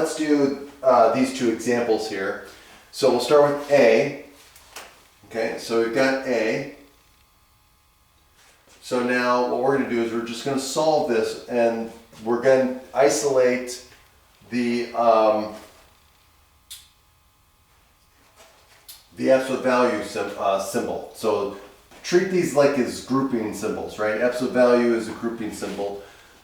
let's do these two examples here. So we'll start with A. Okay, so we've got A. So now what we're going to do is we're just going to solve this, and we're going to isolate the absolute value symbol. So treat these like as grouping symbols, right? Absolute value is a grouping symbol.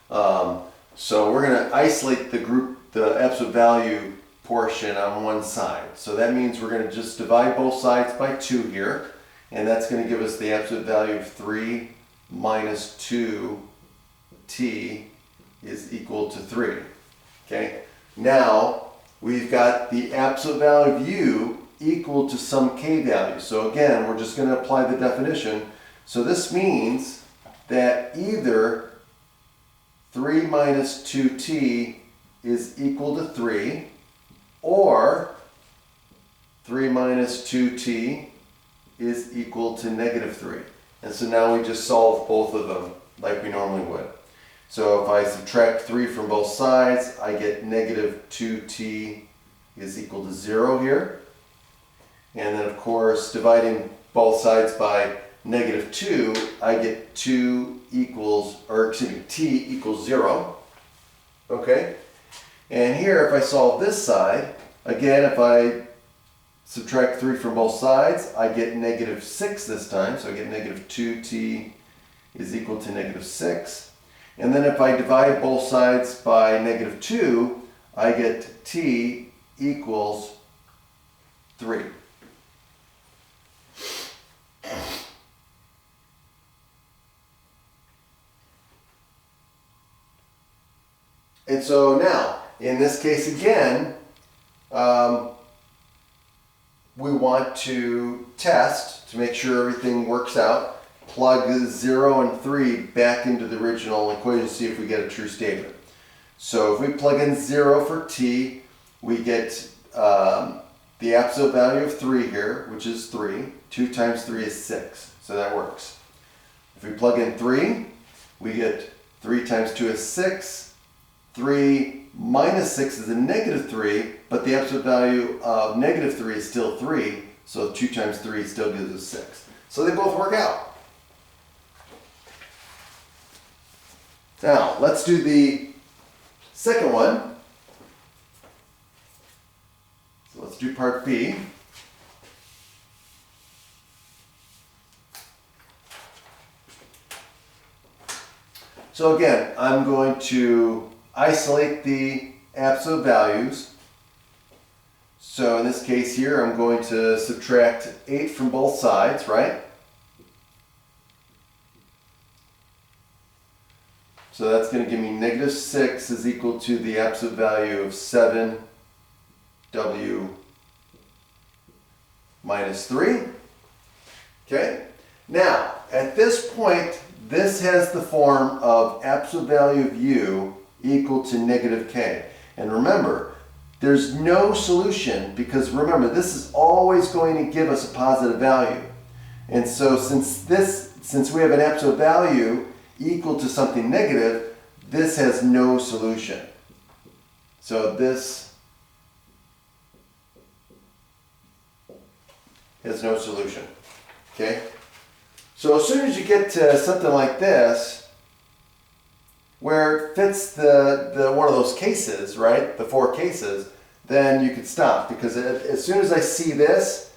So we're going to isolate the absolute value portion on one side. So that means we're going to just divide both sides by 2 here, and that's going to give us the absolute value of 3 minus 2t is equal to 3. Okay? Now we've got the absolute value of u equal to some k value. So again, we're just going to apply the definition. So this means that either 3 minus 2t is equal to 3, or 3 minus 2t is equal to negative 3. And so now we just solve both of them like we normally would. So if I subtract 3 from both sides, I get negative 2t is equal to 0 here. And then of course, dividing both sides by negative 2, I get t equals 0. Okay? And here, if I solve this side, again, if I subtract 3 from both sides, I get negative 6 this time. So I get negative 2t is equal to negative 6. And then if I divide both sides by negative 2, I get t equals 3. And so now, in this case again, we want to test to make sure everything works out. Plug 0 and 3 back into the original equation, see if we get a true statement. So if we plug in 0 for t, we get the absolute value of 3 here, which is 3. 2 times 3 is 6, so that works. If we plug in 3, we get 3 times 2 is 6. 3 minus 6 is a negative 3, but the absolute value of negative 3 is still 3, so 2 times 3 still gives us 6. So they both work out. Now, let's do the second one. So let's do part B. So again, I'm going to isolate the absolute values. So in this case here, I'm going to subtract 8 from both sides, right? So that's going to give me negative 6 is equal to the absolute value of 7w minus 3. Okay? Now, at this point, this has the form of absolute value of u equal to negative k. And remember, there's no solution because remember, this is always going to give us a positive value. And so since we have an absolute value equal to something negative, this has no solution. So this has no solution. Okay? So as soon as you get to something like this, where it fits the one of those cases, right? The 4 cases, then you could stop because as soon as I see this,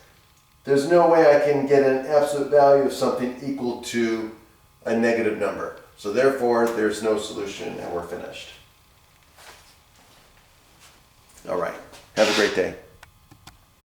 there's no way I can get an absolute value of something equal to a negative number. So therefore, there's no solution and we're finished. All right. Have a great day.